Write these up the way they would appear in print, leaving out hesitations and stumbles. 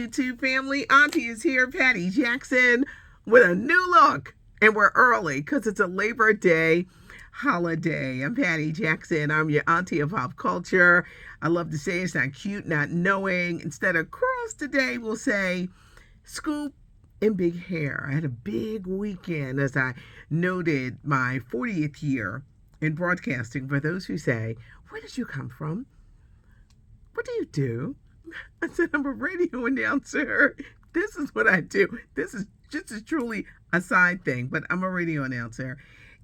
YouTube family. Auntie is here, Patty Jackson, with a new look. And we're early because it's a Labor Day holiday. I'm Patty Jackson. I'm your auntie of pop culture. I love to say it's not cute, not knowing. Instead of curls today, we'll say scoop and big hair. I had a big weekend as I noted my 40th year in broadcasting. For those who say, where did you come from? What do you do? I said, I'm a radio announcer. This is what I do. This is just as truly a side thing, but I'm a radio announcer.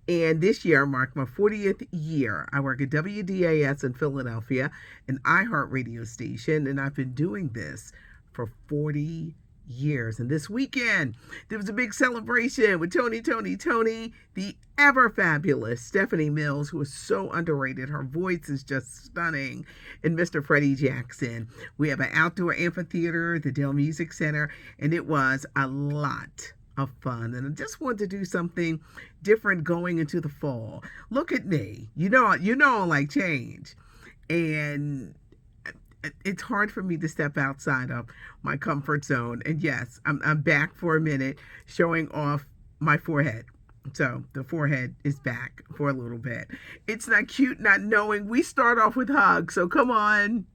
And this year marked my 40th year. I work at WDAS in Philadelphia, an iHeart radio station, and I've been doing this for 40 years. And this weekend, there was a big celebration with Tony, the ever fabulous Stephanie Mills, who is so underrated. Her voice is just stunning. And Mr. Freddie Jackson. We have an outdoor amphitheater, the Dell Music Center, and it was a lot of fun. And I just wanted to do something different going into the fall. Look at me. You know I like change. And it's hard for me to step outside of my comfort zone. And yes, I'm back for a minute showing off my forehead. So the forehead is back for a little bit. It's not cute, not knowing. We start off with hugs. So come on.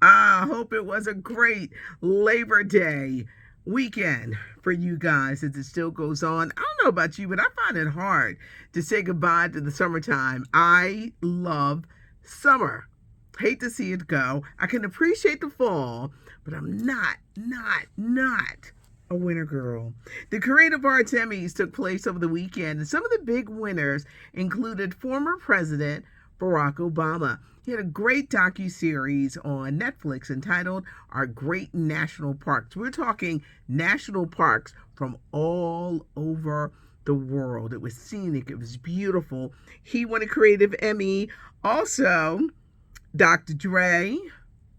I hope it was a great Labor Day weekend for you guys as it still goes on. I don't know about you, but I find it hard to say goodbye to the summertime. I love summer. Hate to see it go. I can appreciate the fall, but I'm not a winter girl. The Creative Arts Emmys took place over the weekend, and some of the big winners included former President Barack Obama. He had a great docuseries on Netflix entitled Our Great National Parks. We're talking national parks from all over the world. It was scenic. It was beautiful. He won a Creative Emmy. Also, Dr. Dre,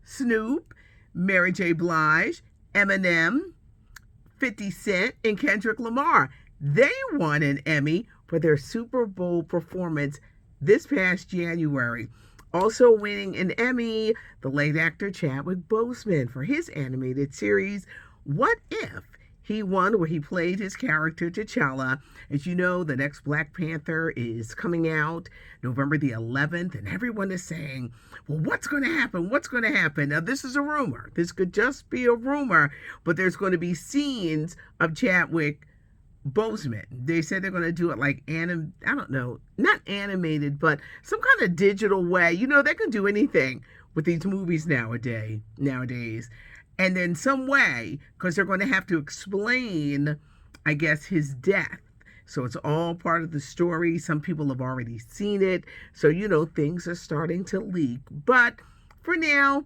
Snoop, Mary J. Blige, Eminem, 50 Cent, and Kendrick Lamar. They won an Emmy for their Super Bowl performance this past January. Also winning an Emmy, the late actor Chadwick Boseman for his animated series, What If? He won where he played his character Ciaras. As you know, the next Black Panther is coming out November the 11th, and everyone is saying, well, what's going to happen? What's going to happen? Now, this is a rumor. This could just be a rumor, but there's going to be scenes of Chadwick Boseman. They said they're going to do it like I don't know, not animated, but some kind of digital way. You know, they can do anything with these movies nowadays. And then some way, because they're going to have to explain, I guess, his death. So it's all part of the story. Some people have already seen it. So, you know, things are starting to leak. But for now,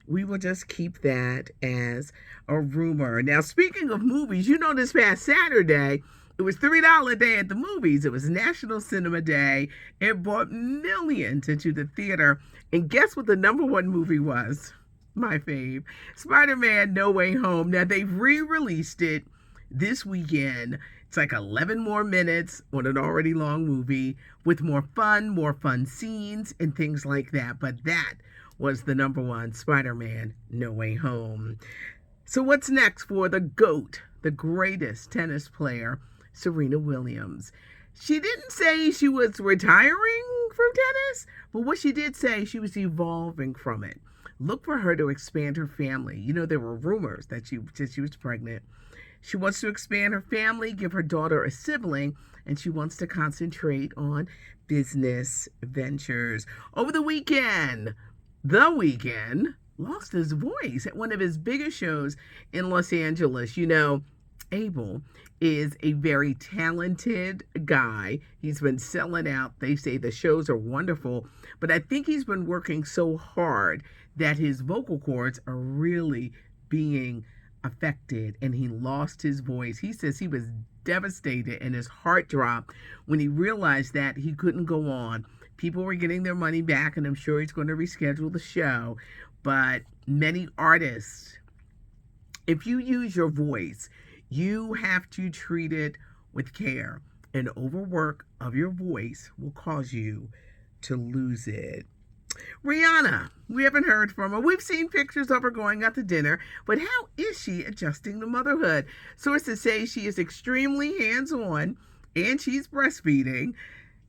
we will just keep that as a rumor. Now, speaking of movies, you know, this past Saturday, it was $3 day at the movies. It was National Cinema Day. It brought millions into the theater. And guess what the number one movie was? My fave, Spider-Man No Way Home. Now, they've re-released it this weekend. It's like 11 more minutes on an already long movie with more fun scenes and things like that. But that was the number one, Spider-Man No Way Home. So what's next for the GOAT, the greatest tennis player, Serena Williams? She didn't say she was retiring from tennis, but what she did say, she was evolving from it. Look for her to expand her family. You know, there were rumors that she was pregnant. She wants to expand her family, give her daughter a sibling, and she wants to concentrate on business ventures. Over the weekend, The Weeknd lost his voice at one of his biggest shows in Los Angeles. You know, Abel is a very talented guy. He's been selling out. They say the shows are wonderful, but I think he's been working so hard that his vocal cords are really being affected, and he lost his voice. He says he was devastated and his heart dropped when he realized that he couldn't go on. People were getting their money back, and I'm sure he's going to reschedule the show. But many artists, if you use your voice, you have to treat it with care. An overwork of your voice will cause you to lose it. Rihanna, we haven't heard from her. We've seen pictures of her going out to dinner, but how is she adjusting to motherhood? Sources say she is extremely hands-on and she's breastfeeding,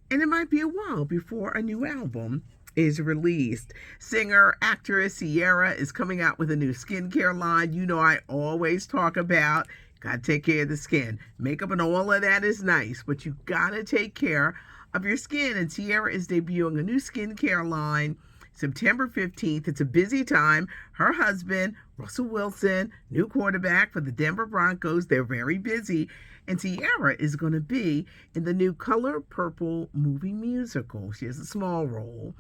and it might be a while before a new album is released. Singer, actress Ciaras is coming out with a new skincare line. You know I always talk about gotta take care of the skin. Makeup and all of that is nice, but you gotta take care of your skin. And Ciaras is debuting a new skincare line September 15th. It's a busy time. Her husband, Russell Wilson, new quarterback for the Denver Broncos, they're very busy. And Ciaras is going to be in the new Color Purple movie musical. She has a small role.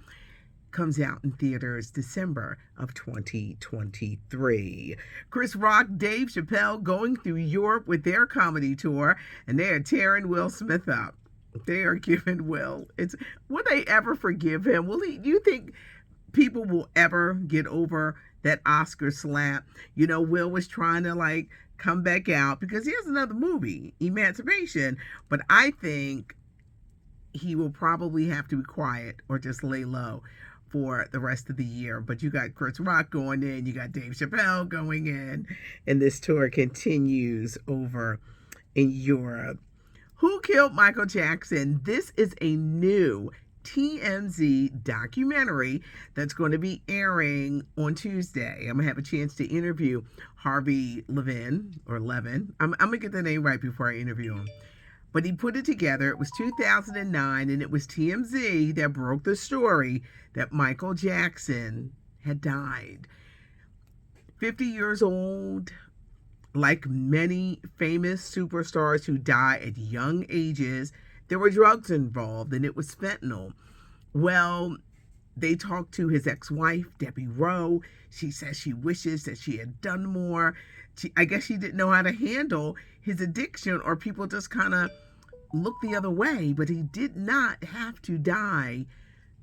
Comes out in theaters December of 2023. Chris Rock, Dave Chappelle going through Europe with their comedy tour, and they are tearing Will Smith up. They are giving Will. Will they ever forgive him? Do you think people will ever get over that Oscar slap? You know, Will was trying to come back out because he has another movie, Emancipation, but I think he will probably have to be quiet or just lay low for the rest of the year. But you got Chris Rock going in, you got Dave Chappelle going in, and this tour continues over in Europe. Who Killed Michael Jackson? This is a new TMZ documentary that's going to be airing on Tuesday. I'm going to have a chance to interview Harvey Levin. I'm going to get the name right before I interview him. But he put it together. It was 2009, and it was TMZ that broke the story that Michael Jackson had died. 50 years old. Like many famous superstars who die at young ages, there were drugs involved, and it was fentanyl. Well, they talked to his ex-wife, Debbie Rowe. She says she wishes that she had done more. I guess she didn't know how to handle his addiction, or people just kind of looked the other way. But he did not have to die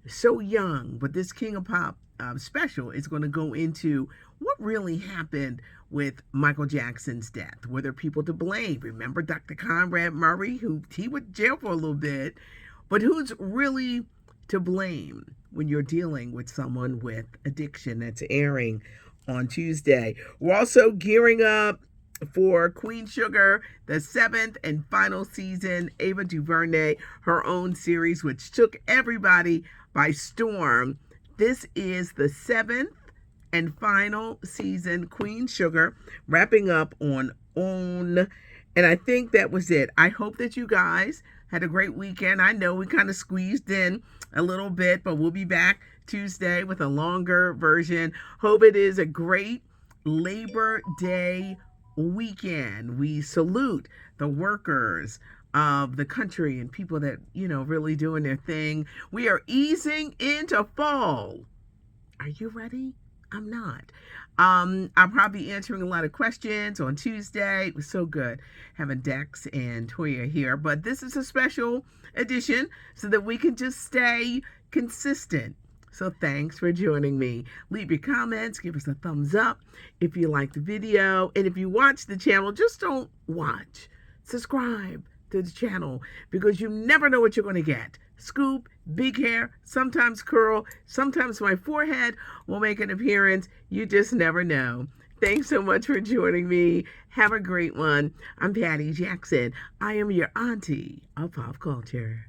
so young. But this King of Pop special is going to go into what really happened with Michael Jackson's death. Were there people to blame? Remember Dr. Conrad Murray, he went to jail for a little bit, but who's really to blame when you're dealing with someone with addiction? That's airing on Tuesday. We're also gearing up for Queen Sugar, the 7th and final season. Ava DuVernay, her own series, which took everybody by storm. This is the 7th and final season, Queen Sugar, wrapping up on OWN. And I think that was it. I hope that you guys had a great weekend. I know we kind of squeezed in a little bit, but we'll be back Tuesday with a longer version. Hope it is a great Labor Day weekend. We salute the workers of the country and people that, really doing their thing. We are easing into fall. Are you ready? I'm not. I'll probably be answering a lot of questions on Tuesday. It was so good having Dex and Toya here. But this is a special edition so that we can just stay consistent. So thanks for joining me. Leave your comments. Give us a thumbs up if you like the video. And if you watch the channel, just don't watch. Subscribe to the channel because you never know what you're going to get. Scoop, big hair, sometimes curl, sometimes my forehead will make an appearance. You just never know. Thanks so much for joining me. Have a great one. I'm Patty Jackson. I am your auntie of pop culture.